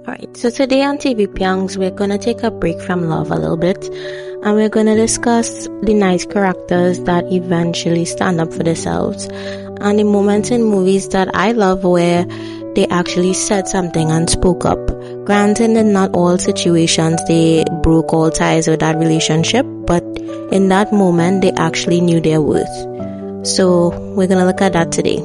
Alright, so today on TV Peongs, we're gonna take a break from love a little bit, and we're gonna discuss the nice characters that eventually stand up for themselves, and the moments in movies that I love where they actually said something and spoke up. Granted, in not all situations they broke all ties with that relationship, but in that moment they actually knew their worth. So we're gonna look at that today.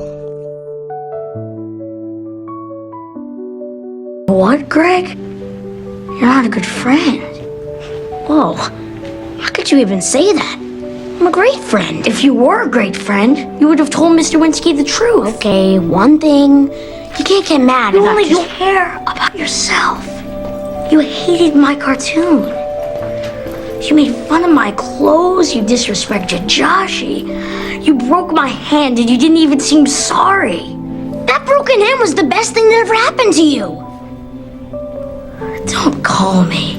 What, Greg? You're not a good friend. Whoa, how could you even say that? I'm a great friend. If you were a great friend, you would have told Mr. Winsky the truth. Okay, one thing. You can't get mad about only just care about yourself. You hated my cartoon. You made fun of my clothes. You disrespected Joshy. You broke my hand and you didn't even seem sorry. That broken hand was the best thing that ever happened to you. Don't call me.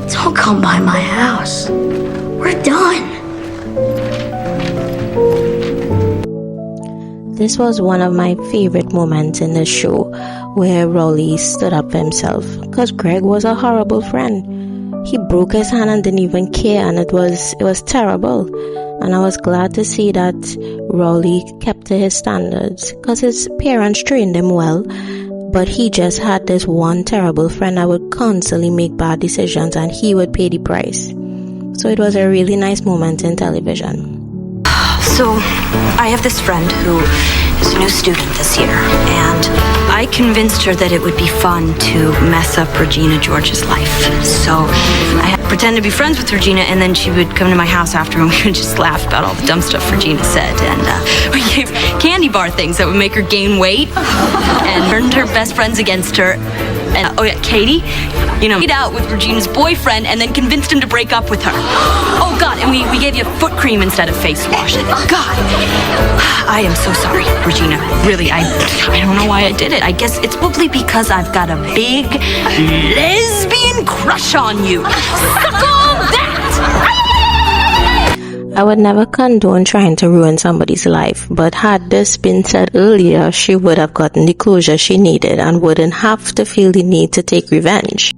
Don't come by my house. We're done. This was one of my favorite moments in the show where Rowley stood up for himself, because Greg was a horrible friend. He broke his hand and didn't even care, and it was terrible. And I was glad to see that Rowley kept to his standards, because his parents trained him well, but he just had this one terrible friend that would constantly make bad decisions, and he would pay the price. So it was a really nice moment in television. So, I have this friend who is a new student this year, and I convinced her that it would be fun to mess up Regina George's life. So, I had to pretend to be friends with Regina, and then she would come to my house after, and we would just laugh about all the dumb stuff Regina said. And we gave candy bar things that would make her gain weight, and turned her best friends against her. And Katie, made out with Regina's boyfriend and then convinced him to break up with her. Oh, God, and we gave you foot cream instead of face wash. God, I am so sorry, Regina. Really, I don't know why I did it. I guess it's probably because I've got a big lesbian crush on you. Suck on that! I would never condone trying to ruin somebody's life, but had this been said earlier, she would have gotten the closure she needed and wouldn't have to feel the need to take revenge.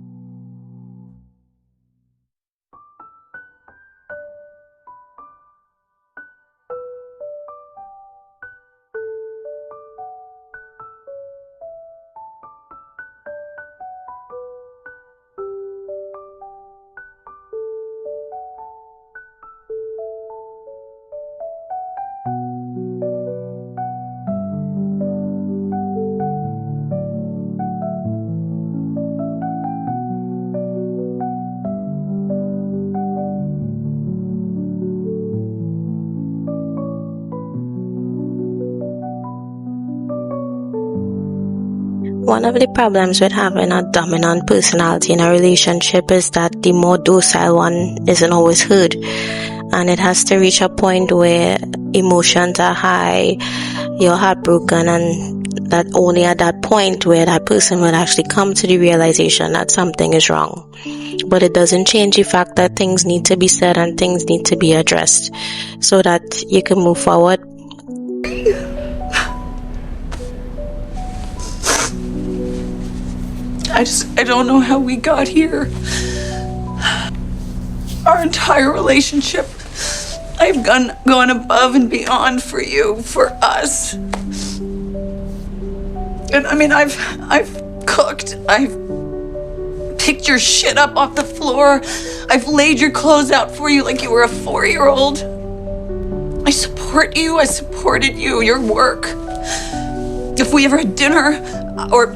One of the problems with having a dominant personality in a relationship is that the more docile one isn't always heard, and it has to reach a point where emotions are high, you're heartbroken, and that only at that point where that person will actually come to the realization that something is wrong. But it doesn't change the fact that things need to be said and things need to be addressed so that you can move forward. I don't know how we got here. Our entire relationship, I've gone above and beyond for you, for us. And I've cooked, I've picked your shit up off the floor, I've laid your clothes out for you like you were a 4-year-old. I support you, I supported you, your work. If we ever had dinner or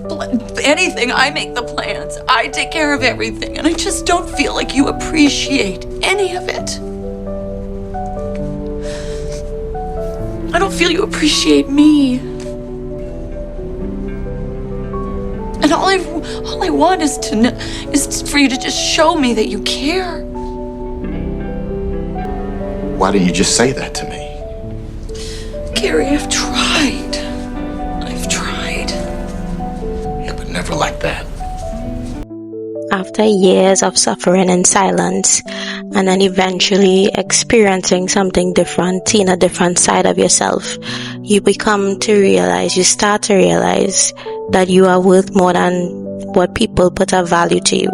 anything, I make the plans. I take care of everything, and I just don't feel like you appreciate any of it. I don't feel you appreciate me. And all I want is for you to just show me that you care. Why didn't you just say that to me? Gary, I've tried. Yeah, but never like that. After years of suffering in silence, and then eventually experiencing something different, seeing a different side of yourself, you start to realize that you are worth more than what people put a value to you.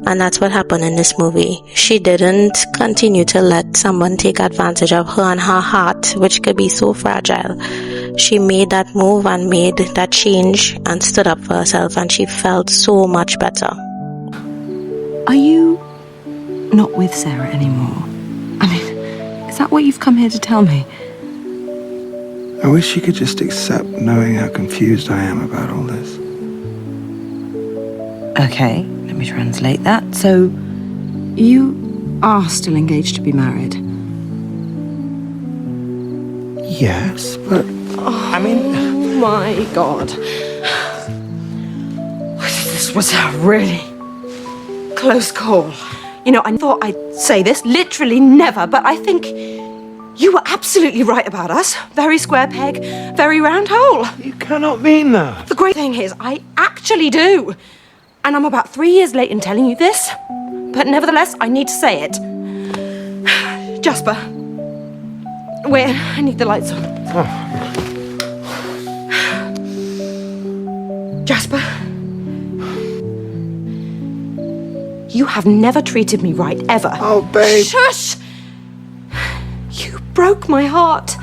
And that's what happened in this movie. She didn't continue to let someone take advantage of her and her heart, which could be so fragile. She made that move and made that change and stood up for herself, and she felt so much better. Are you not with Sarah anymore? I mean, is that what you've come here to tell me? I wish you could just accept knowing how confused I am about all this. Okay, let me translate that. So, you are still engaged to be married? Yes, but I mean... Oh my God. This was a really close call. You know, I thought I'd say this, literally never, but I think you were absolutely right about us. Very square peg, very round hole. You cannot mean that. The great thing is, I actually do. And I'm about 3 years late in telling you this, but nevertheless, I need to say it. Jasper, wait, I need the lights on. Jasper, you have never treated me right, ever. Oh, babe. Shush! You broke my heart.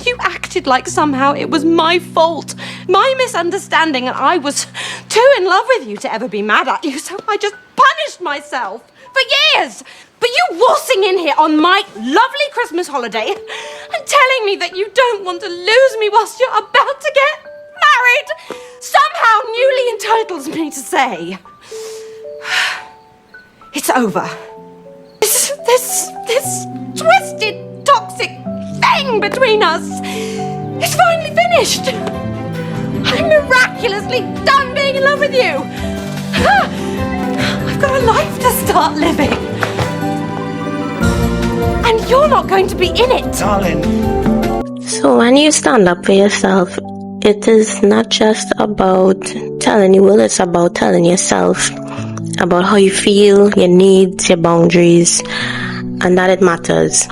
You acted like somehow it was my fault, my misunderstanding, and I was too in love with you to ever be mad at you, so I just punished myself for years. But you waltzing in here on my lovely Christmas holiday and telling me that you don't want to lose me whilst you're about to get married somehow newly entitles me to say, it's over. This twisted, toxic thing between us is finally finished. I'm miraculously done being in love with you. I've got a life to start living. And you're not going to be in it. Darling. So when you stand up for yourself, it is not just about telling the world, it's about telling yourself about how you feel, your needs, your boundaries, and that it matters.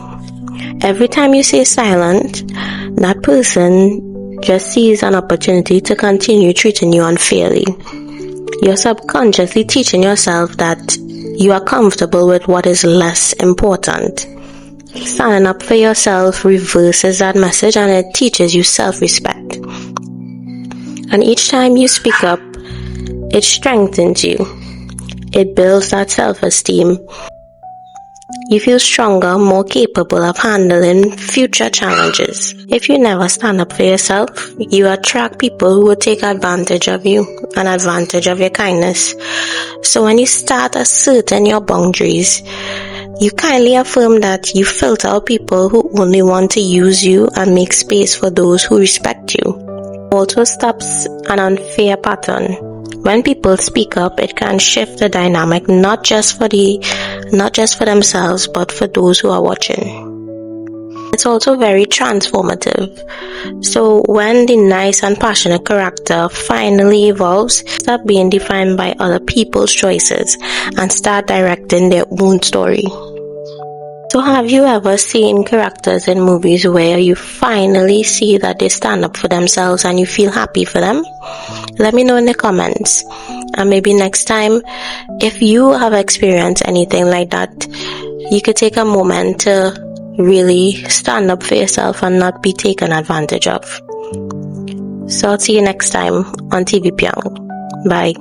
Every time you stay silent, that person just sees an opportunity to continue treating you unfairly. You're subconsciously teaching yourself that you are comfortable with what is less important. Standing up for yourself reverses that message, and it teaches you self-respect. And each time you speak up, it strengthens you. It builds that self-esteem. You feel stronger, more capable of handling future challenges. If you never stand up for yourself, you attract people who will take advantage of you and advantage of your kindness. So when you start asserting your boundaries, you kindly affirm that you filter out people who only want to use you and make space for those who respect you. It also stops an unfair pattern. When people speak up, it can shift the dynamic, not just for themselves, but for those who are watching. It's also very transformative. So when the nice and passionate character finally evolves, stop being defined by other people's choices and start directing their own story. So have you ever seen characters in movies where you finally see that they stand up for themselves and you feel happy for them? Let me know in the comments. And maybe next time, if you have experienced anything like that, you could take a moment to really stand up for yourself and not be taken advantage of. So I'll see you next time on TV Peong. Bye.